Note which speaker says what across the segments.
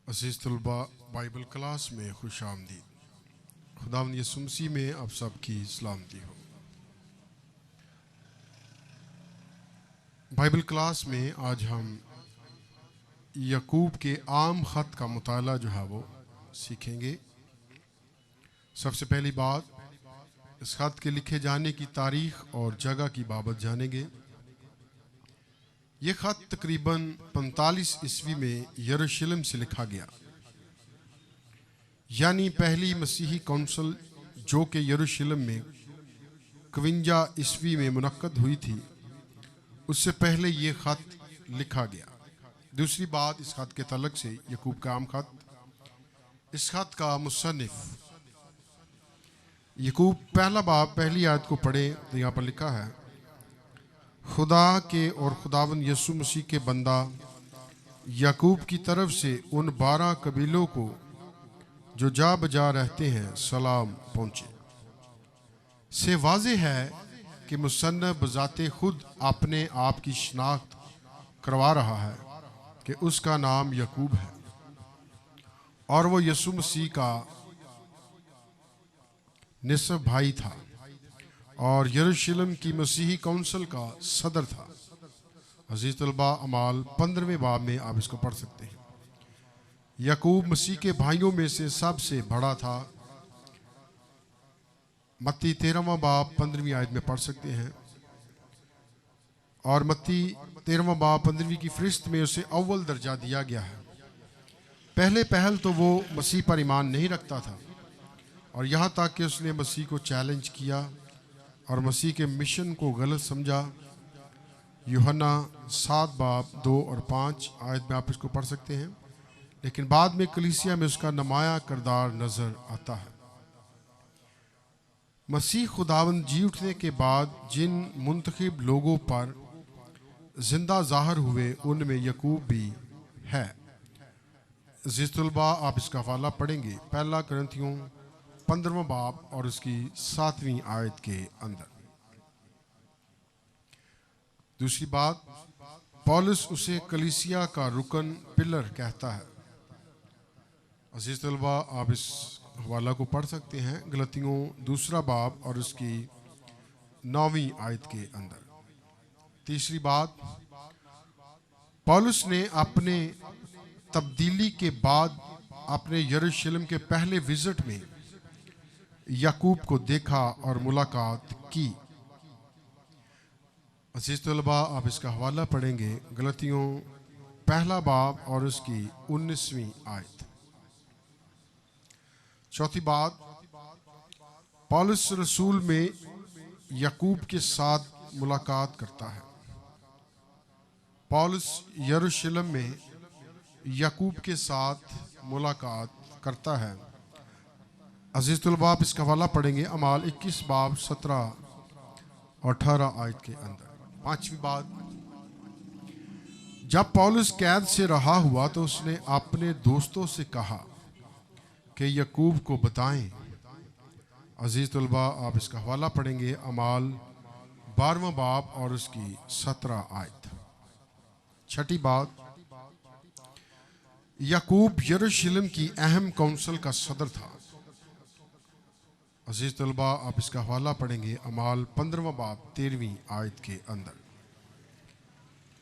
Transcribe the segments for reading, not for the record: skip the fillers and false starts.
Speaker 1: अज़ीज़ तलबा Bible class में खुश आमदीद। खुदावंद यीशु मसीह में आप सबकी सलामती हो। बाइबल क्लास में आज हम याकूब के आम ख़त का मुताला जो है वो सीखेंगे। सबसे पहली बात, इस ख़त के लिखे जाने की तारीख़ और जगह की बाबत जानेंगे। ये ख़त तकरीबन 45 ईस्वी में यरूशलेम से लिखा गया, यानी पहली मसीही कौंसल जो कि यरूशलेम में 51 ईस्वी में मुनक्कद हुई थी, उससे पहले ये ख़त लिखा गया। दूसरी बात, इस ख़त के तलक से याकूब का आम ख़त, इस ख़त का मुसन्निफ़ याकूब पहला बाब पहली आयत को पढ़े तो यहाँ पर लिखा है, खुदा के और खुदावंद यीशु मसीह के बंदा याकूब की तरफ से उन 12 कबीलों को जो जा बजा रहते हैं सलाम पहुँचे। से वाज़े है कि मुसन्निफ़ बज़ाते खुद अपने आप की शनाख्त करवा रहा है कि उसका नाम याकूब है और वो यीशु मसीह का निस्ब भाई था और यरूशलेम की मसीही कौंसल का सदर था। अज़ीज़ तलबा, अमाल 15वें बाब में आप इसको पढ़ सकते हैं। याकूब मसीह के भाइयों में से सबसे बड़ा था। मत्ती 13वां बाब 15वीं आयत में पढ़ सकते हैं और मत्ती 13वां बाब 15वीं की फ़हरिस्त में उसे अव्वल दर्जा दिया गया है। पहले पहल तो वो मसीह पर ईमान नहीं रखता था और यहाँ तक कि उसने मसीह को चैलेंज किया और मसीह के मिशन को गलत समझा। यूहन्ना 7 बाब 2 और 5 आयत में आप इसको पढ़ सकते हैं। लेकिन बाद में कलीसिया में उसका नुमाया किरदार नज़र आता है। मसीह खुदावंद जी उठने के बाद जिन मुंतखब लोगों पर जिंदा ज़ाहिर हुए, उनमें याकूब भी है। अज़ीज़ तलबा, आप इसका हवाला पढ़ेंगे पहला कुरिन्थियों 15वां बाब और उसकी 7वीं आयत के अंदर। दूसरी बात, पौलुस उसे कलीसिया का रुकन पिलर कहता है। अज़ीज़ तलबा, आप इस हवाला को पढ़ सकते हैं गलतियों 2 बाब और उसकी 9वीं आयत के अंदर। तीसरी बात, पौलुस ने अपने तब्दीली के बाद अपने यरूशलेम के पहले विजिट में याकूब को देखा और मुलाकात की। अज़ीज़ तलबा, आप इसका हवाला पढ़ेंगे गलतियों 1 बाब और उसकी 19वीं आयत। चौथी बात, पौलुस रसूल में याकूब के साथ मुलाकात करता है। पौलुस यरूशलेम में याकूब के साथ मुलाकात करता है। अज़ीज़ तलबा, आप इसका हवाला पढ़ेंगे अमाल 21 बाब 17 और 18 आयत के अंदर। पांचवी बात, जब पौलुस कैद से रहा हुआ तो उसने अपने दोस्तों से कहा कि याकूब को बताएं। अज़ीज़ तलबा, आप इसका हवाला पढ़ेंगे अमाल 12वां बाब और उसकी 17 आयत। छठी बात, याकूब यरूशलेम की अहम कौंसल का सदर था। अज़ीज़ तलबा, आप इसका हवाला पढ़ेंगे अमाल 15वां बाब 13वीं आयत के अंदर।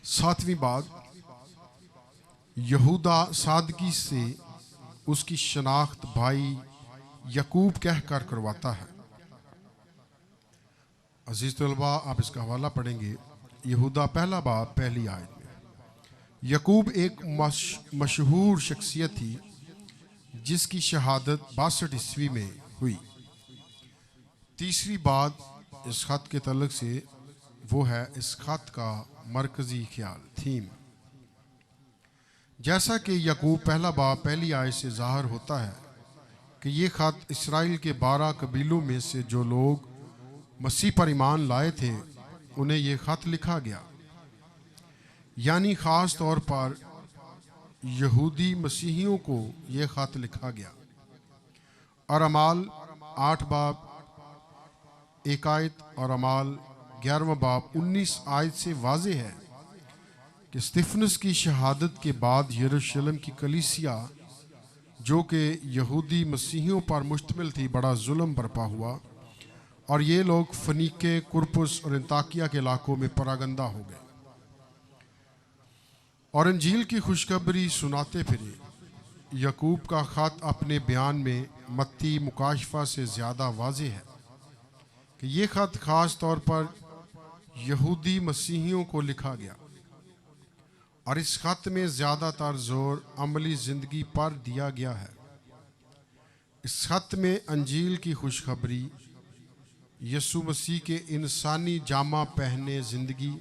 Speaker 1: 7वीं बात, यहूदा सादगी से उसकी शनाख्त भाई याकूब कहकर करवाता है। अज़ीज़ तलबा, आप इसका हवाला पढ़ेंगे यहूदा 1 बाब 1 आयत में। याकूब एक मशहूर शख्सियत थी जिसकी शहादत 62 ईस्वी में हुई। तीसरी बात इस ख़त के तल्लुक़ से वो है इस ख़त का मरकज़ी ख्याल, थीम। जैसा कि याकूब 1 बाब 1 आयत से ज़ाहिर होता है कि ये ख़त इसराइल के 12 कबीलों में से जो लोग मसीह पर ईमान लाए थे उन्हें ये ख़त लिखा गया, यानी ख़ास तौर पर यहूदी मसीहियों को ये ख़त लिखा गया। और अमाल 8 बाब 1 आयत और अमाल 11वां बाब 19 आयत से वाज़े है कि स्तिफनुस की शहादत के बाद यरूशलेम की कलीसिया जो कि यहूदी मसीहियों पर मुश्तमिल थी, बड़ा जुल्म बरपा हुआ और ये लोग फनीके, कुरपुस और अंताकिया के इलाकों में परागंदा हो गए और इंजील की खुशखबरी सुनाते फिरे। यकूब का ख़त अपने बयान में मत्ती मुकाशफा से ज़्यादा वाज़ेह है कि ये ख़त ख़ास तौर पर यहूदी मसीहियों को लिखा गया और इस ख़त में ज़्यादातर जोर अमली ज़िंदगी पर दिया गया है। इस ख़त में इंजील की खुशखबरी, यीशु मसीह के इंसानी जामा पहने ज़िंदगी,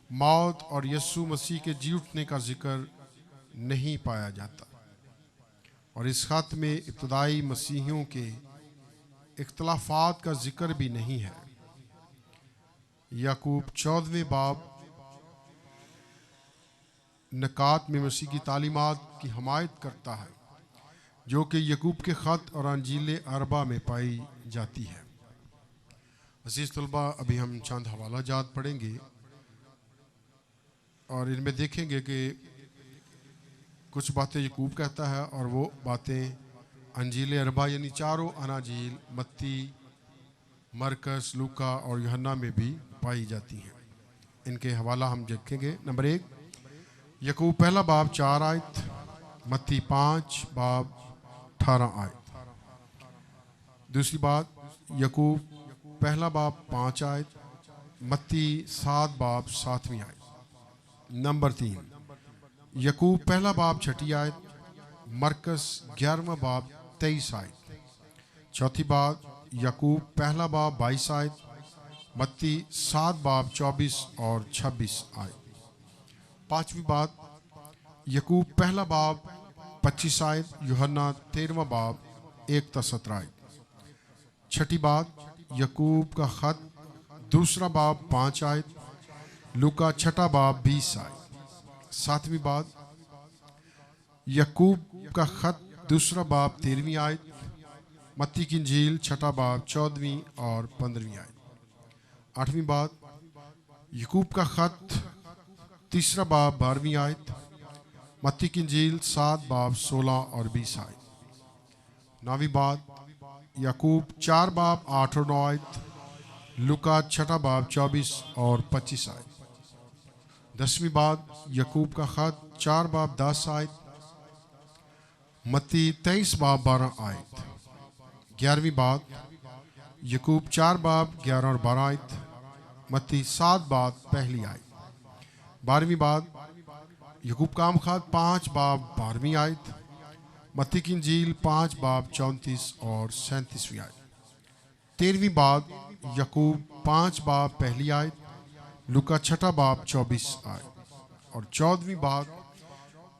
Speaker 1: मौत और यीशु मसीह के जी उठने का जिक्र नहीं पाया जाता और इस ख़त में इब्तदाई मसीहियों के इख्तलाफात का जिक्र भी नहीं है। याकूब 14वें बाब नकात में मसीह की तालीमात की हमायत करता है जो कि यकूब के ख़त और अंजील अरबा में पाई जाती है। अज़ीज़ तलबा, अभी हम चंद हवाला जात पढ़ेंगे और इनमें देखेंगे कि कुछ बातें यकूब कहता है और वो बातें अंजील अरबा यानी चारों अनाजील मत्ती, मरकस, लूका और यूहन्ना में भी पाई जाती हैं। इनके हवाला हम देखेंगे। नंबर 1, यकूब पहला बाब 4 आयत, मत्ती 5 बाब 18 आयत। दूसरी बात, यकूब पहला बाब 5 आयत, मत्ती 7 बाब 7वीं आयत। नंबर 3, यकूब पहला बाब 6 आयत, मरकस 11वां बाब 23 आयत। चौथी बात, यकूब पहला बाब 22 आयत, मत्ती 7 बाब 24 और 26 आयत। पांचवी बात, यकूब पहला बाब 25 आयत, यूहन्ना 13वां बाब 1-17 आयत। छठी बात, यकूब का ख़त दूसरा बाब 5 आयत, लूका 6 बाब 20 आयत। सातवीं बात, यकूब का ख़त दूसरा बाब 13वीं आयत, मत्ती की इंजील 6 बाब 14वीं और 15वीं आयत। आठवीं बात, यकूब का ख़त तीसरा बाब 12वीं आयत, मत्ती की इंजील 7 बाब 16 और 20 आयत। नौवीं बात, यकूब 4 बाब 8 और 9 आयत, लूका 6 बाब 24 और 25 आयत। 10वीं बात, यकूब का ख़त 4 बाब 10 आयत, मत्ती 23 बाब 12 आयत। 11वीं बात, यकूब 4 बाब 11 और 12 आयत, मत्ती 7 बाब 1 आयत। 12वीं बात, यकूब का ख़त 5 बाब 12वीं आयत, मत्ती की इंजील 5 बाब 34 और 37वीं आयत। 13वीं बात, यकूब 5 बाब 1 आयत, लूका 6 बाब 24 आयत। और 14वीं बात,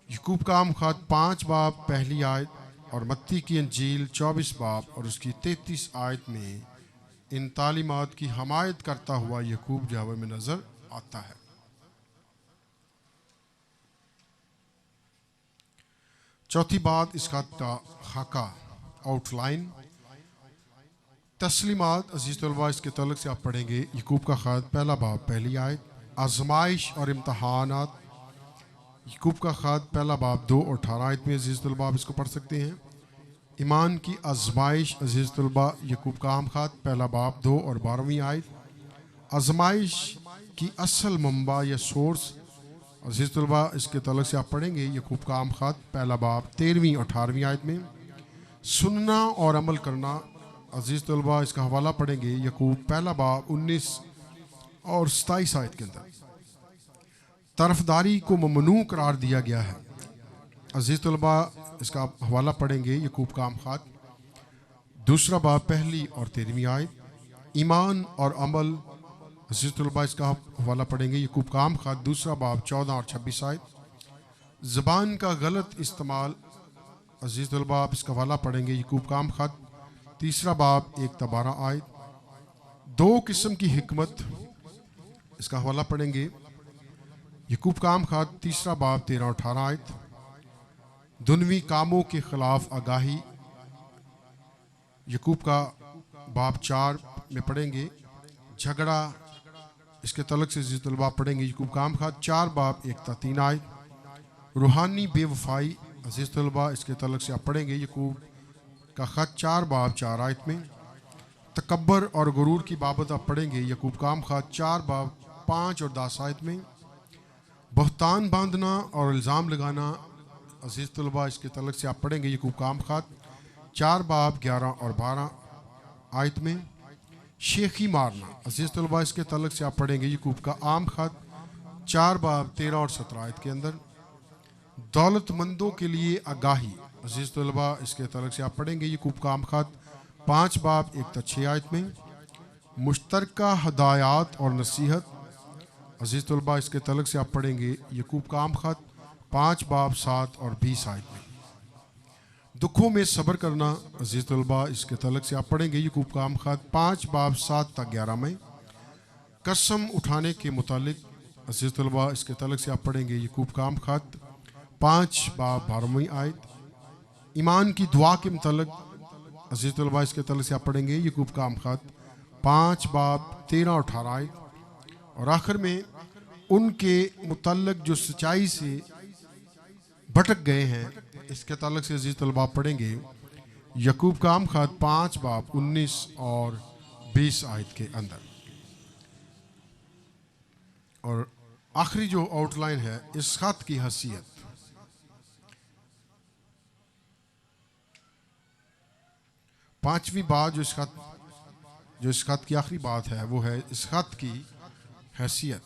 Speaker 1: यकूब का ख़त 5 बाब 1 आयत और मत्ती की इंजील 24 बाब और उसकी 33 आयत में इन तालीमात की हमायत करता हुआ यकूब जावे में नज़र आता है। चौथी बात, इस ख़त का खाका, आउटलाइन, तस्लीमात। अजीज़ तलबा, इसके तल्लुक़ से आप पढ़ेंगे यकूब का ख़त पहला बाब 1 आयत, आजमाइश और इम्तहानात। यकूब का ख़त पहला बाब 2 और 18 आयत में अजीज़ तलबा आप इसको पढ़ सकते हैं। ईमान की आजमाइश, अजीज़ तलबा, यकूब का ख़त पहला बाब 2 और 12वीं आयत। आजमाइश की असल मंबा या सोर्स, अजीज़ तलबा, इसके तल्लुक़ से आप पढ़ेंगे यकूब का ख़त पहला बाब 13वीं और 18वीं आयत में। सुनना और अमल करना, अजीज़ तलबा, इसका हवाला पढ़ेंगे यकूब पहला बाब 19 और 27 आयत के अंदर। तरफदारी को ममनू करार दिया गया है। अजीज़ तलबा, इसका हवाला पढ़ेंगे यकूब का ख़त दूसरा बाब 1 और 13वीं आयत। ईमान और अमल, अजीज़ तलबा, इसका हवाला पढ़ेंगे यकूब का ख़त दूसरा बाब 14 और 26 आयत। ज़बान का गलत इस्तेमाल, अजीज़ तलबा, आप इसका हवाला पढ़ेंगे यकूब का ख़त तीसरा बाब 1-12 आयत। 2 किस्म की हिकमत, इसका हवाला पढ़ेंगे यकूब का ख़त तीसरा बाब 13 और 18 आयत। दुनवी कामों के ख़िलाफ़ आगाही, यकूब का बाब 4 में पढ़ेंगे। झगड़ा, इसके तल्लुक़ से तलबा पढ़ेंगे यकूब का ख़त 4 बाब 1-3 आयत। रूहानी बेवफाई, अजीज़ तलबा इसके तलक से आप पढ़ेंगे यकूब का ख़त 4 बाब 4 आयत में। तकब्बर और गुरूर की बाबत आप पढ़ेंगे यकूब का आम ख़त 4 बाब 5 और 10 आयत में। बहतान बांधना और इल्ज़ाम लगाना अजीज़ तलबा इसके तलक से आप पढ़ेंगे यकूब का आम ख़त 4 बाब 11 और 12 आयत में। शेखी मारना अजीज़ तलबा इसके तलक से आप पढ़ेंगे यकूब का आम ख़त 4 बाब 13 और 17 आयत के अंदर। दौलतमंदों के लिए आगाही अजीज़ तलबा इसके तलक से आप पढ़ेंगे यकूब का आम ख़त 5 बाब 1-6 आयत में। मुश्तरका हदायत और नसीहत अजीज़ तलबा इसके तलक से आप पढ़ेंगे यकूब का आम ख़त 5 बाब 7 और 20 आयत में। दुखों में सब्र करना अजीज़ तलबा इसके तलक से आप पढ़ेंगे यकूब का आम ख़त 5 बाब 7-11 में। कसम उठाने के मुतालिक अजीज़ तलबा इसके तलक से आप पढ़ेंगे यकूब का आम ख़त 5 बाब 12वीं आयत। ईमान की दुआ के मुतालिक अजीज़ तलबा इसके तलक से आप पढ़ेंगे यकूब का आम ख़त 5 बाब 13 और 18 आयत। और आखिर में उनके मुतालिक जो सच्चाई से भटक गए हैं इसके ताल्लुक से अजीज़ तलबा पढ़ेंगे यकूब का आम ख़त 5 बाब 19 और 20 आयत के अंदर। और आखिरी जो आउटलाइन है इस ख़त की हैसियत, पांचवी बात जो इस ख़त की आखिरी बात है वो है इस ख़त की हैसियत।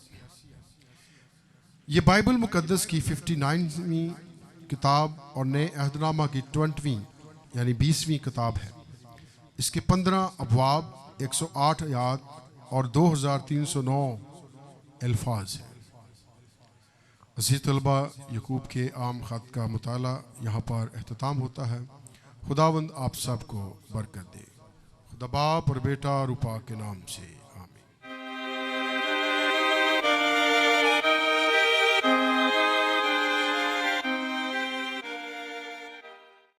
Speaker 1: ये बाइबल मुक़द्दस की 59वीं किताब और नए अहदनामा की 20वीं यानी 20वीं किताब है। इसके 15 अबवाब, 108 आयात और 2309 अल्फाज हैं। अज़ीज़ तलबा यकूब के आम ख़त का मुताला यहाँ पर अख्ताम होता है। खुदावंद आप सबको बरकत दे। खुदा बाप और बेटा और रूपा के नाम से।